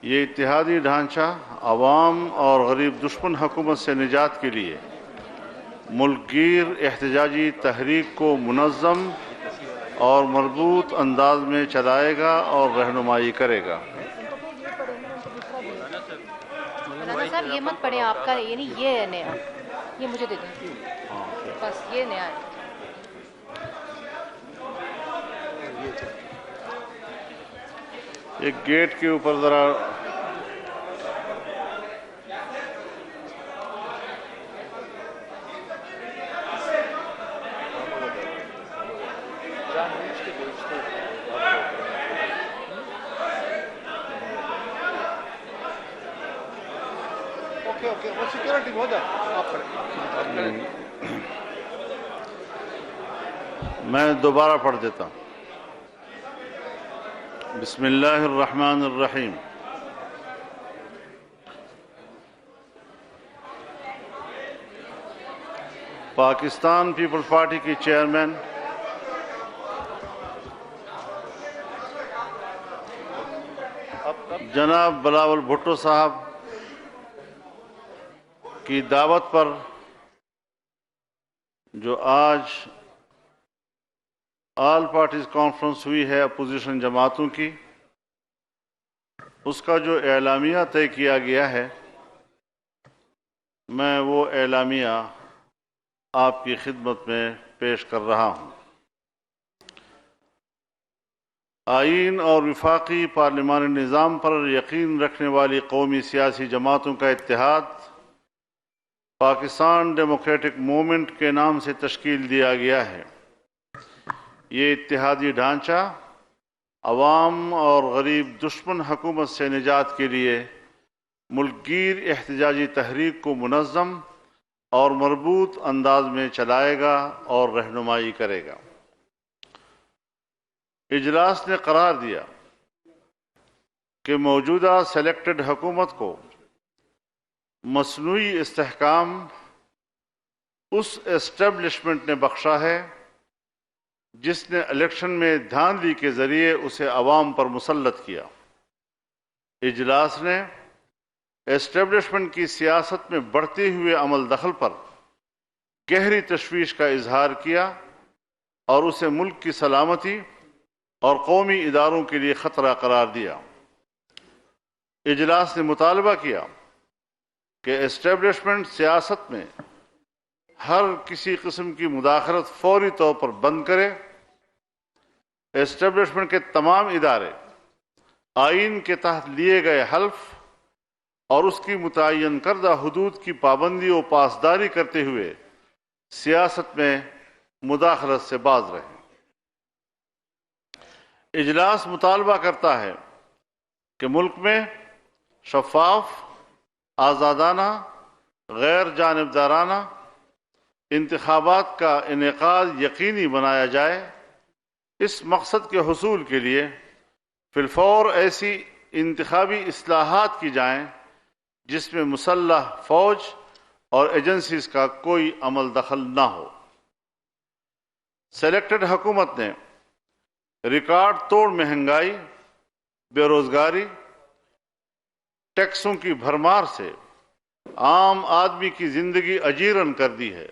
یہ اتحادی ڈھانچہ عوام اور غریب دشمن حکومت سے نجات کے لیے ملک گیر احتجاجی تحریک کو منظم اور مربوط انداز میں چلائے گا اور رہنمائی کرے گا۔ مولانا صاحب یہ مت پڑھیں، آپ کا یعنی یہ ہے نیا، یہ مجھے دے دیں، بس یہ نیا ہے۔ ایک گیٹ کے اوپر ذرا میں دوبارہ پڑھ دیتا ہوں۔ بسم اللہ الرحمن الرحیم۔ پاکستان پیپلز پارٹی کی چیئرمین جناب بلاول بھٹو صاحب کی دعوت پر جو آج آل پارٹیز کانفرنس ہوئی ہے اپوزیشن جماعتوں کی، اس کا جو اعلامیہ طے کیا گیا ہے، میں وہ اعلامیہ آپ کی خدمت میں پیش کر رہا ہوں۔ آئین اور وفاقی پارلیمانی نظام پر یقین رکھنے والی قومی سیاسی جماعتوں کا اتحاد پاکستان ڈیموکریٹک موومنٹ کے نام سے تشکیل دیا گیا ہے۔ یہ اتحادی ڈھانچہ عوام اور غریب دشمن حکومت سے نجات کے لیے ملک گیر احتجاجی تحریک کو منظم اور مربوط انداز میں چلائے گا اور رہنمائی کرے گا۔ اجلاس نے قرار دیا کہ موجودہ سلیکٹڈ حکومت کو مصنوعی استحکام اس اسٹیبلشمنٹ نے بخشا ہے جس نے الیکشن میں دھاندلی کے ذریعے اسے عوام پر مسلط کیا۔ اجلاس نے اسٹیبلشمنٹ کی سیاست میں بڑھتے ہوئے عمل دخل پر گہری تشویش کا اظہار کیا اور اسے ملک کی سلامتی اور قومی اداروں کے لیے خطرہ قرار دیا۔ اجلاس نے مطالبہ کیا کہ اسٹیبلشمنٹ سیاست میں ہر کسی قسم کی مداخلت فوری طور پر بند کرے۔ اسٹیبلشمنٹ کے تمام ادارے آئین کے تحت لیے گئے حلف اور اس کی متعین کردہ حدود کی پابندی و پاسداری کرتے ہوئے سیاست میں مداخلت سے باز رہیں۔ اجلاس مطالبہ کرتا ہے کہ ملک میں شفاف، آزادانہ، غیر جانبدارانہ انتخابات کا انعقاد یقینی بنایا جائے۔ اس مقصد کے حصول کے لیے فی الفور ایسی انتخابی اصلاحات کی جائیں جس میں مسلح فوج اور ایجنسیز کا کوئی عمل دخل نہ ہو۔ سلیکٹڈ حکومت نے ریکارڈ توڑ مہنگائی، بے روزگاری، ٹیکسوں کی بھرمار سے عام آدمی کی زندگی اجیرن کر دی ہے۔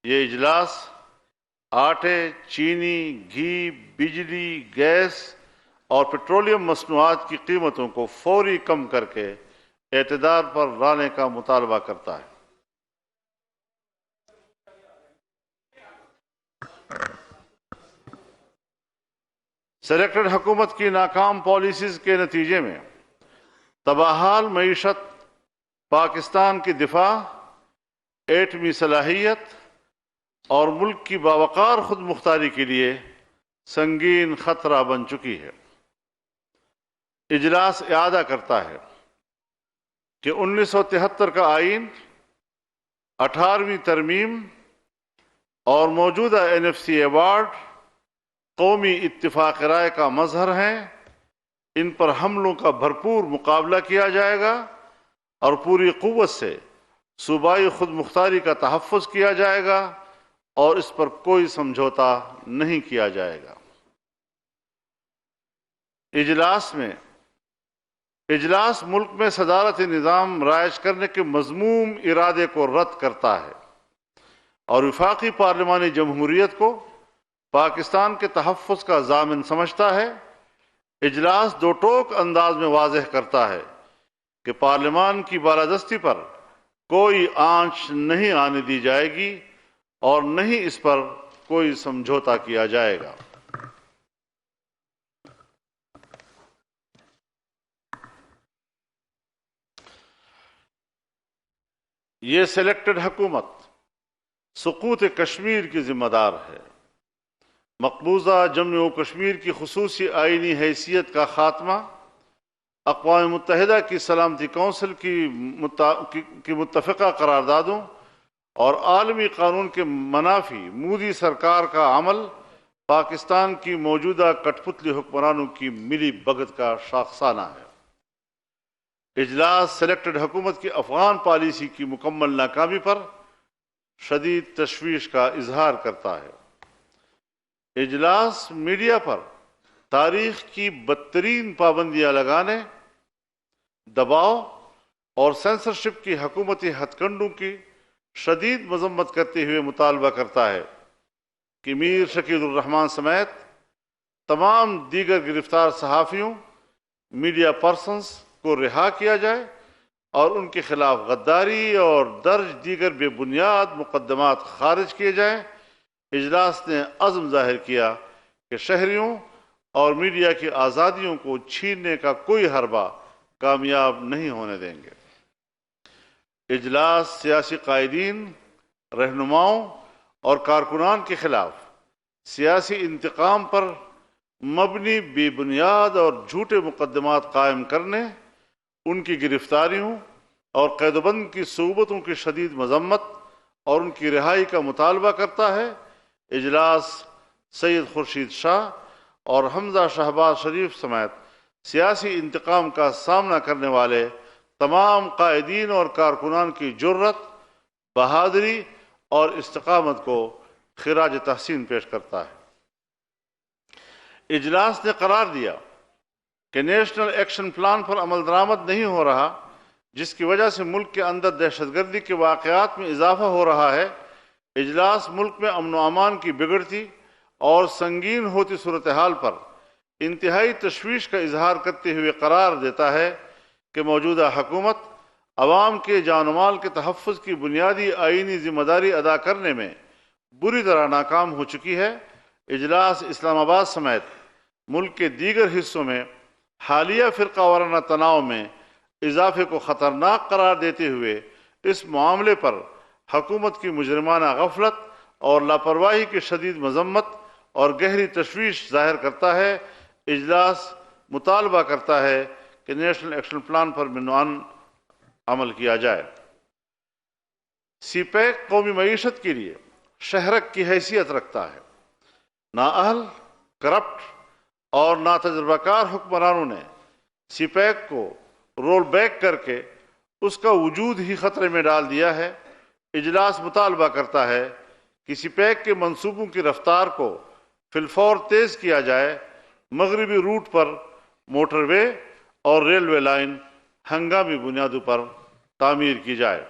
یہ اجلاس آٹے، چینی، گھی، بجلی، گیس اور پیٹرولیم مصنوعات کی قیمتوں کو فوری کم کر کے اعتدال پر لانے کا مطالبہ کرتا ہے۔ سلیکٹڈ حکومت کی ناکام پالیسیز کے نتیجے میں تباہال معیشت، پاکستان کی دفاع، ایٹمی صلاحیت اور ملک کی باوقار خود مختاری کے لیے سنگین خطرہ بن چکی ہے۔ اجلاس اعادہ کرتا ہے کہ 1973 کا آئین، 18ویں ترمیم اور موجودہ NFC ایوارڈ قومی اتفاق رائے کا مظہر ہیں۔ ان پر حملوں کا بھرپور مقابلہ کیا جائے گا اور پوری قوت سے صوبائی خود مختاری کا تحفظ کیا جائے گا اور اس پر کوئی سمجھوتا نہیں کیا جائے گا۔ اجلاس میں اجلاس ملک میں صدارتی نظام رائج کرنے کے مذموم ارادے کو رد کرتا ہے اور وفاقی پارلیمانی جمہوریت کو پاکستان کے تحفظ کا ضامن سمجھتا ہے۔ اجلاس دو ٹوک انداز میں واضح کرتا ہے کہ پارلیمان کی بالادستی پر کوئی آنچ نہیں آنے دی جائے گی اور نہ ہی اس پر کوئی سمجھوتا کیا جائے گا۔ یہ سلیکٹڈ حکومت سقوط کشمیر کی ذمہ دار ہے۔ مقبوضہ جموں و کشمیر کی خصوصی آئینی حیثیت کا خاتمہ، اقوام متحدہ کی سلامتی کونسل کی متفقہ قراردادوں اور عالمی قانون کے منافی مودی سرکار کا عمل پاکستان کی موجودہ کٹ پتلی حکمرانوں کی ملی بھگت کا شاخسانہ ہے۔ اجلاس سلیکٹڈ حکومت کی افغان پالیسی کی مکمل ناکامی پر شدید تشویش کا اظہار کرتا ہے۔ اجلاس میڈیا پر تاریخ کی بدترین پابندیاں لگانے، دباؤ اور سینسرشپ کی حکومتی ہتھ کنڈوں کی شدید مذمت کرتے ہوئے مطالبہ کرتا ہے کہ میر شکیل الرحمان سمیت تمام دیگر گرفتار صحافیوں، میڈیا پرسنز کو رہا کیا جائے اور ان کے خلاف غداری اور درج دیگر بے بنیاد مقدمات خارج کیے جائیں۔ اجلاس نے عزم ظاہر کیا کہ شہریوں اور میڈیا کی آزادیوں کو چھیننے کا کوئی حربہ کامیاب نہیں ہونے دیں گے۔ اجلاس سیاسی قائدین، رہنماؤں اور کارکنان کے خلاف سیاسی انتقام پر مبنی بے بنیاد اور جھوٹے مقدمات قائم کرنے، ان کی گرفتاریوں اور قید و بند کی صعوبتوں کی شدید مذمت اور ان کی رہائی کا مطالبہ کرتا ہے۔ اجلاس سید خورشید شاہ اور حمزہ شہباز شریف سمیت سیاسی انتقام کا سامنا کرنے والے تمام قائدین اور کارکنان کی جرت، بہادری اور استقامت کو خراج تحسین پیش کرتا ہے۔ اجلاس نے قرار دیا کہ نیشنل ایکشن پلان پر عمل درآمد نہیں ہو رہا، جس کی وجہ سے ملک کے اندر دہشت گردی کے واقعات میں اضافہ ہو رہا ہے۔ اجلاس ملک میں امن و امان کی بگڑتی اور سنگین ہوتی صورتحال پر انتہائی تشویش کا اظہار کرتے ہوئے قرار دیتا ہے کہ موجودہ حکومت عوام کے جان و مال کے تحفظ کی بنیادی آئینی ذمہ داری ادا کرنے میں بری طرح ناکام ہو چکی ہے۔ اجلاس اسلام آباد سمیت ملک کے دیگر حصوں میں حالیہ فرقہ وارانہ تناؤ میں اضافے کو خطرناک قرار دیتے ہوئے اس معاملے پر حکومت کی مجرمانہ غفلت اور لاپرواہی کی شدید مذمت اور گہری تشویش ظاہر کرتا ہے۔ اجلاس مطالبہ کرتا ہے کہ نیشنل ایکشن پلان پر منوان عمل کیا جائے۔ سی پیک قومی معیشت کے لیے شہرک کی حیثیت رکھتا ہے۔ نااہل، کرپٹ اور ناتجربہ کار حکمرانوں نے سی پیک کو رول بیک کر کے اس کا وجود ہی خطرے میں ڈال دیا ہے۔ اجلاس مطالبہ کرتا ہے کہ سی پیک کے منصوبوں کی رفتار کو فی الفور تیز کیا جائے۔ مغربی روٹ پر موٹر وے اور ریلوے لائن ہنگامی بنیادوں پر تعمیر کی جائے۔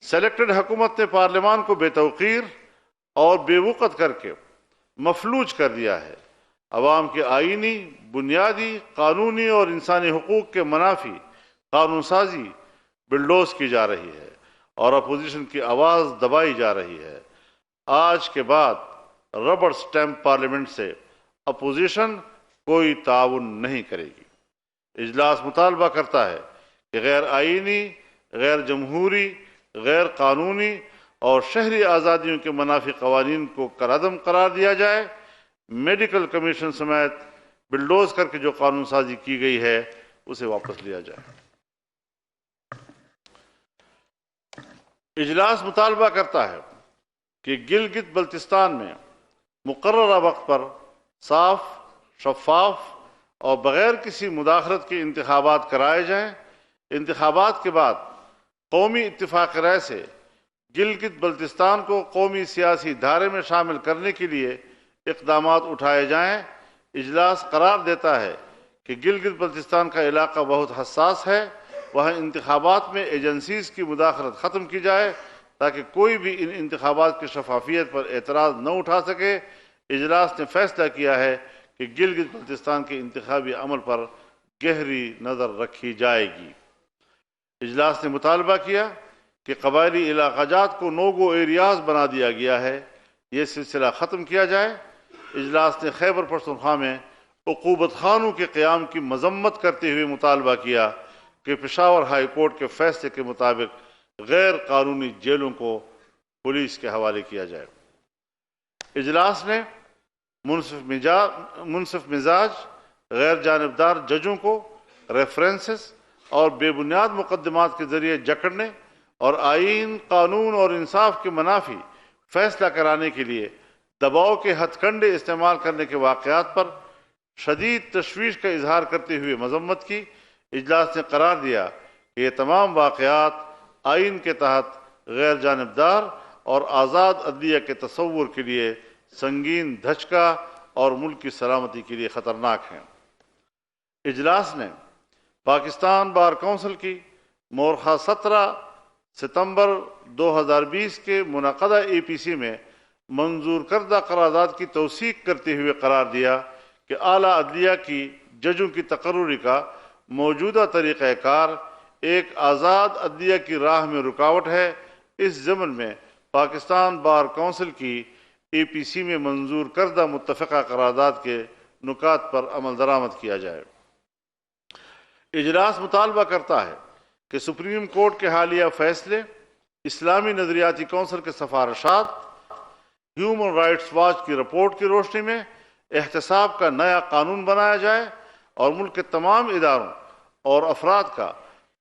سلیکٹڈ حکومت نے پارلیمان کو بے توقیر اور بے وقت کر کے مفلوج کر دیا ہے۔ عوام کے آئینی، بنیادی، قانونی اور انسانی حقوق کے منافی قانون سازی بلڈوز کی جا رہی ہے اور اپوزیشن کی آواز دبائی جا رہی ہے۔ آج کے بعد ربڑ سٹیمپ پارلیمنٹ سے اپوزیشن کوئی تعاون نہیں کرے گی۔ اجلاس مطالبہ کرتا ہے کہ غیر آئینی، غیر جمہوری، غیر قانونی اور شہری آزادیوں کے منافی قوانین کو کالعدم قرار دیا جائے۔ میڈیکل کمیشن سمیت بلڈوز کر کے جو قانون سازی کی گئی ہے اسے واپس لیا جائے۔ اجلاس مطالبہ کرتا ہے کہ گلگت بلتستان میں مقررہ وقت پر صاف، شفاف اور بغیر کسی مداخلت کے انتخابات کرائے جائیں۔ انتخابات کے بعد قومی اتفاق رائے سے گلگت بلتستان کو قومی سیاسی دھارے میں شامل کرنے کے لیے اقدامات اٹھائے جائیں۔ اجلاس قرار دیتا ہے کہ گلگت بلتستان کا علاقہ بہت حساس ہے، وہاں انتخابات میں ایجنسیز کی مداخلت ختم کی جائے تاکہ کوئی بھی ان انتخابات کی شفافیت پر اعتراض نہ اٹھا سکے۔ اجلاس نے فیصلہ کیا ہے کہ گلگت بلتستان کے انتخابی عمل پر گہری نظر رکھی جائے گی۔ اجلاس نے مطالبہ کیا کہ قبائلی علاقہ جات کو نو گو ایریاز بنا دیا گیا ہے، یہ سلسلہ ختم کیا جائے۔ اجلاس نے خیبر پختونخوا میں عقوبت خانوں کے قیام کی مذمت کرتے ہوئے مطالبہ کیا کہ پشاور ہائی کورٹ کے فیصلے کے مطابق غیر قانونی جیلوں کو پولیس کے حوالے کیا جائے۔ اجلاس نے منصف مزاج غیر جانبدار ججوں کو ریفرنسز اور بے بنیاد مقدمات کے ذریعے جکڑنے اور آئین، قانون اور انصاف کے منافی فیصلہ کرانے کے لیے دباؤ کے ہتھ کنڈے استعمال کرنے کے واقعات پر شدید تشویش کا اظہار کرتے ہوئے مذمت کی۔ اجلاس نے قرار دیا کہ یہ تمام واقعات آئین کے تحت غیر جانبدار اور آزاد عدلیہ کے تصور کے لیے سنگین دھچکا اور ملک کی سلامتی کے لیے خطرناک ہیں۔ اجلاس نے پاکستان بار کونسل کی مورخہ 17 ستمبر 2020 کے منعقدہ APC میں منظور کردہ قرارداد کی توثیق کرتے ہوئے قرار دیا کہ اعلیٰ عدلیہ کی ججوں کی تقرری کا موجودہ طریقہ کار ایک آزاد عدلیہ کی راہ میں رکاوٹ ہے۔ اس ضمن میں پاکستان بار کونسل کی APC میں منظور کردہ متفقہ قرارداد کے نکات پر عمل درآمد کیا جائے۔ اجلاس مطالبہ کرتا ہے کہ سپریم کورٹ کے حالیہ فیصلے، اسلامی نظریاتی کونسل کے سفارشات، ہیومن رائٹس واچ کی رپورٹ کی روشنی میں احتساب کا نیا قانون بنایا جائے اور ملک کے تمام اداروں اور افراد کا،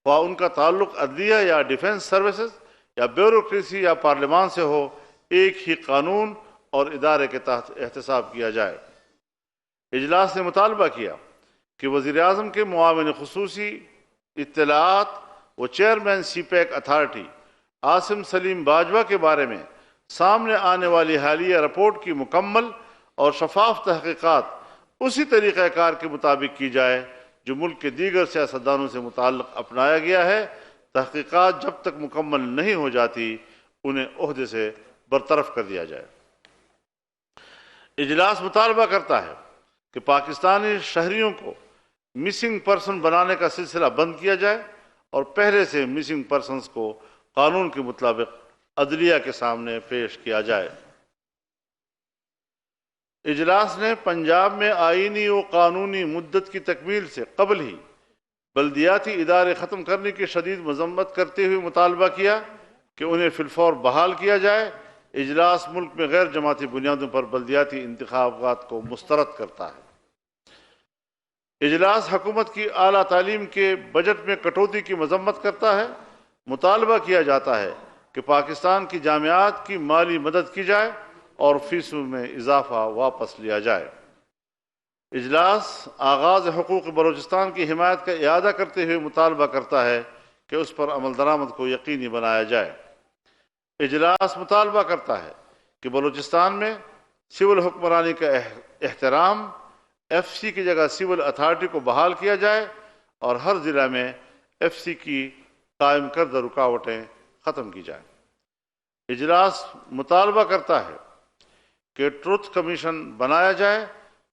خواہ ان کا تعلق عدلیہ یا ڈیفنس سروسز یا بیوروکریسی یا پارلیمان سے ہو، ایک ہی قانون اور ادارے کے تحت احتساب کیا جائے۔ اجلاس نے مطالبہ کیا کہ وزیر اعظم کے معاون خصوصی اطلاعات و chairman CPAC authority Asim Saleem Bajwa کے بارے میں سامنے آنے والی حالیہ رپورٹ کی مکمل اور شفاف تحقیقات اسی طریقہ کار کے مطابق کی جائے جو ملک کے دیگر سیاستدانوں سے متعلق اپنایا گیا ہے۔ تحقیقات جب تک مکمل نہیں ہو جاتی انہیں عہدے سے برطرف کر دیا جائے۔ اجلاس مطالبہ کرتا ہے کہ پاکستانی شہریوں کو مسنگ پرسن بنانے کا سلسلہ بند کیا جائے اور پہلے سے مسنگ پرسنز کو قانون کے مطابق عدلیہ کے سامنے پیش کیا جائے۔ اجلاس نے پنجاب میں آئینی و قانونی مدت کی تکمیل سے قبل ہی بلدیاتی ادارے ختم کرنے کی شدید مذمت کرتے ہوئے مطالبہ کیا کہ انہیں فی الفور بحال کیا جائے۔ اجلاس ملک میں غیر جماعتی بنیادوں پر بلدیاتی انتخابات کو مسترد کرتا ہے۔ اجلاس حکومت کی اعلیٰ تعلیم کے بجٹ میں کٹوتی کی مذمت کرتا ہے۔ مطالبہ کیا جاتا ہے کہ پاکستان کی جامعات کی مالی مدد کی جائے اور فیسوں میں اضافہ واپس لیا جائے۔ اجلاس آغاز حقوق بلوچستان کی حمایت کا اعادہ کرتے ہوئے مطالبہ کرتا ہے کہ اس پر عمل درآمد کو یقینی بنایا جائے۔ اجلاس مطالبہ کرتا ہے کہ بلوچستان میں سول حکمرانی کا احترام، FC کی جگہ سول اتھارٹی کو بحال کیا جائے اور ہر ضلع میں FC کی قائم کردہ رکاوٹیں ختم کی جائیں۔ اجلاس مطالبہ کرتا ہے کہ ٹروتھ کمیشن بنایا جائے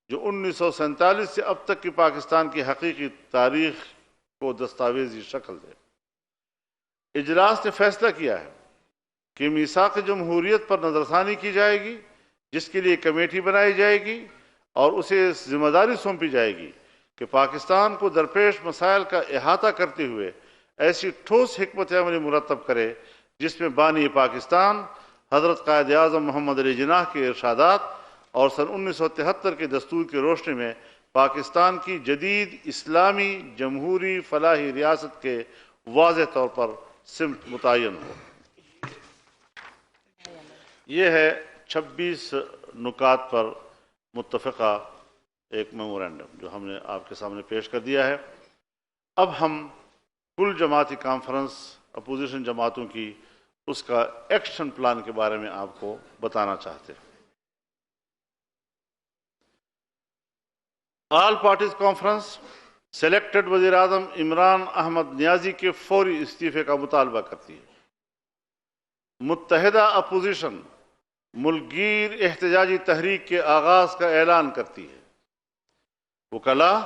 جو 1947 سے اب تک کی پاکستان کی حقیقی تاریخ کو دستاویزی شکل دے۔ اجلاس نے فیصلہ کیا ہے کہ میثاق جمہوریت پر نظر ثانی کی جائے گی، جس کے لیے کمیٹی بنائی جائے گی اور اسے ذمہ داری سونپی جائے گی کہ پاکستان کو درپیش مسائل کا احاطہ کرتے ہوئے ایسی ٹھوس حکمت عملی مرتب کرے جس میں بانی پاکستان حضرت قائد اعظم محمد علی جناح کے ارشادات اور سن 1973 کے دستور کی روشنی میں پاکستان کی جدید اسلامی جمہوری فلاحی ریاست کے واضح طور پر سمت متعین ہو۔ یہ ہے 26 نکات پر متفقہ ایک میمورینڈم جو ہم نے آپ کے سامنے پیش کر دیا ہے۔ اب ہم کل جماعتی کانفرنس اپوزیشن جماعتوں کی اس کا ایکشن پلان کے بارے میں آپ کو بتانا چاہتے ہیں۔ آل پارٹیز کانفرنس سلیکٹڈ وزیر اعظم عمران احمد نیازی کے فوری استعفے کا مطالبہ کرتی ہے۔ متحدہ اپوزیشن ملک گیر احتجاجی تحریک کے آغاز کا اعلان کرتی ہے۔ وکلاء،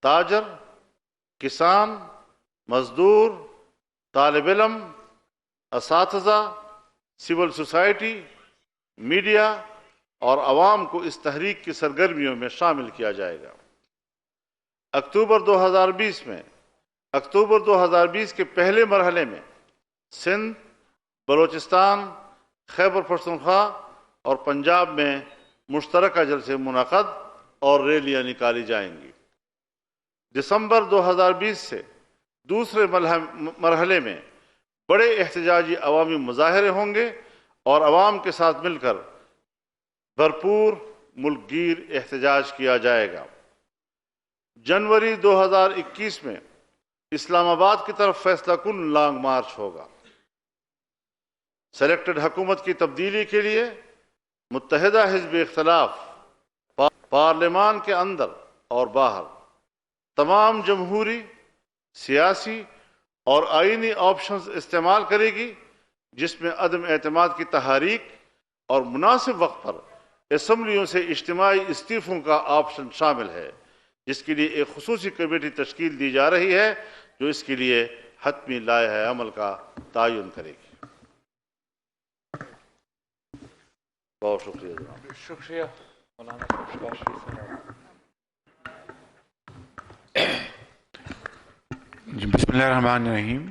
تاجر، کسان، مزدور، طالب علم، اساتذہ، سول سوسائٹی، میڈیا اور عوام کو اس تحریک کی سرگرمیوں میں شامل کیا جائے گا۔ اکتوبر 2020 کے پہلے مرحلے میں سندھ، بلوچستان، خیبر پختونخوا اور پنجاب میں مشترکہ جلسے منعقد اور ریلیاں نکالی جائیں گی۔ دسمبر 2020 سے دوسرے مرحلے میں بڑے احتجاجی عوامی مظاہرے ہوں گے اور عوام کے ساتھ مل کر بھرپور ملک گیر احتجاج کیا جائے گا۔ جنوری 2021 میں اسلام آباد کی طرف فیصلہ کن لانگ مارچ ہوگا۔ سلیکٹڈ حکومت کی تبدیلی کے لیے متحدہ حزب اختلاف پارلیمان کے اندر اور باہر تمام جمہوری، سیاسی اور آئینی آپشنز استعمال کرے گی، جس میں عدم اعتماد کی تحریک اور مناسب وقت پر اسمبلیوں سے اجتماعی استعفوں کا آپشن شامل ہے، جس کے لیے ایک خصوصی کمیٹی تشکیل دی جا رہی ہے جو اس کے لیے حتمی لائحہ عمل کا تعین کرے گی۔ بہت شکریہ جناب۔ شکریہ مولانا صاحب، شریف صاحب۔ جی بسم اللہ الرحمن الرحیم۔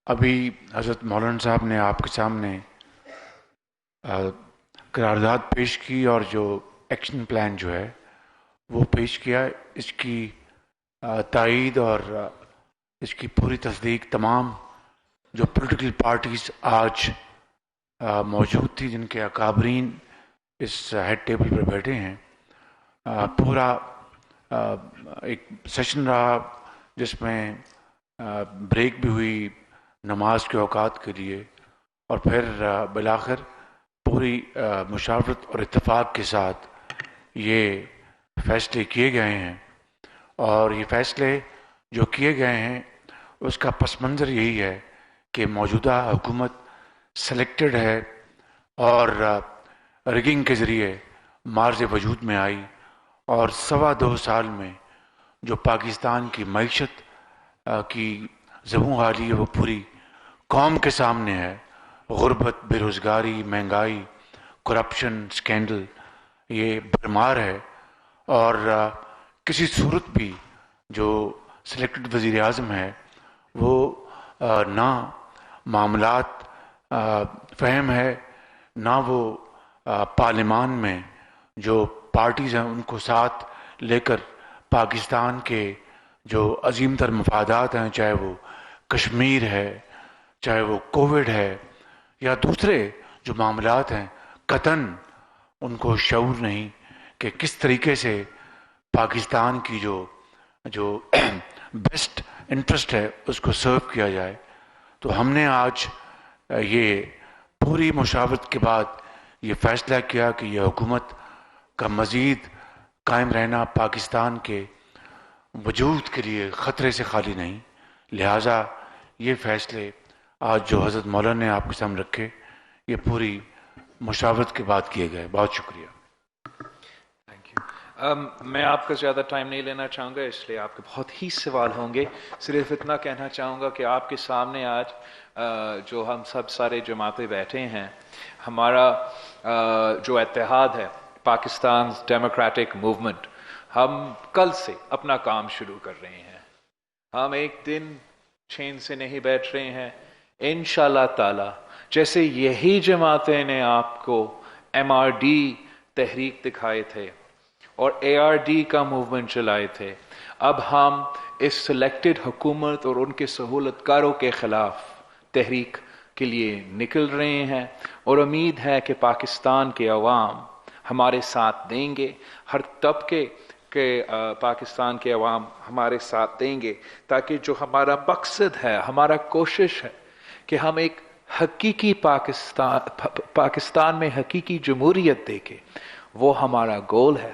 ابھی حضرت مولانا صاحب نے آپ کے سامنے قرارداد پیش کی اور جو ایکشن پلان جو ہے وہ پیش کیا۔ اس کی تائید اور اس کی پوری تصدیق تمام جو پولیٹیکل پارٹیز آج موجود تھی، جن کے اکابرین اس ہیڈ ٹیبل پر بیٹھے ہیں، پورا ایک سیشن رہا جس میں بریک بھی ہوئی نماز کے اوقات کے لیے، اور پھر بالآخر پوری مشاورت اور اتفاق کے ساتھ یہ فیصلے کیے گئے ہیں۔ اور یہ فیصلے جو کیے گئے ہیں اس کا پس منظر یہی ہے کہ موجودہ حکومت سلیکٹڈ ہے اور ریگنگ کے ذریعے مارز وجود میں آئی، اور 2.25 سال میں جو پاکستان کی معیشت کی زبوں حالی ہے وہ پوری قوم کے سامنے ہے۔ غربت، بے روزگاری، مہنگائی، کرپشن، سکینڈل یہ بھرمار ہے، اور کسی صورت بھی جو سلیکٹڈ وزیر اعظم ہے وہ نہ معاملات فہم ہے، نہ وہ پارلیمان میں جو پارٹیز ہیں ان کو ساتھ لے کر پاکستان کے جو عظیم تر مفادات ہیں، چاہے وہ کشمیر ہے، چاہے وہ کووڈ ہے یا دوسرے جو معاملات ہیں، قطعاً ان کو شعور نہیں کہ کس طریقے سے پاکستان کی جو بیسٹ انٹرسٹ ہے اس کو سرو کیا جائے۔ تو ہم نے آج یہ پوری مشاورت کے بعد یہ فیصلہ کیا کہ یہ حکومت کا مزید قائم رہنا پاکستان کے وجود کے لیے خطرے سے خالی نہیں، لہٰذا یہ فیصلے آج جو حضرت مولانا نے آپ کے سامنے رکھے یہ پوری مشاورت کے بعد کیے گئے۔ بہت شکریہ۔ میں آپ کا زیادہ ٹائم نہیں لینا چاہوں گا، اس لیے آپ کے بہت ہی سوال ہوں گے۔ صرف اتنا کہنا چاہوں گا کہ آپ کے سامنے آج جو ہم سب سارے جماعتیں بیٹھے ہیں، ہمارا جو اتحاد ہے پاکستان ڈیموکریٹک موومنٹ، ہم کل سے اپنا کام شروع کر رہے ہیں۔ ہم ایک دن چین سے نہیں بیٹھ رہے ہیں، انشاءاللہ تعالی جیسے یہی جماعتیں نے آپ کو MRD تحریک دکھائے تھے اور ARD کا موومنٹ چلائے تھے، اب ہم اس سلیکٹڈ حکومت اور ان کے سہولت کاروں کے خلاف تحریک کے لیے نکل رہے ہیں، اور امید ہے کہ پاکستان کے عوام ہمارے ساتھ دیں گے، ہر طبقے کے پاکستان کے عوام ہمارے ساتھ دیں گے، تاکہ جو ہمارا مقصد ہے، ہمارا کوشش ہے کہ ہم ایک حقیقی پاکستان میں حقیقی جمہوریت دیکھیں، وہ ہمارا گول ہے۔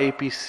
APC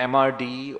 MRD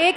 1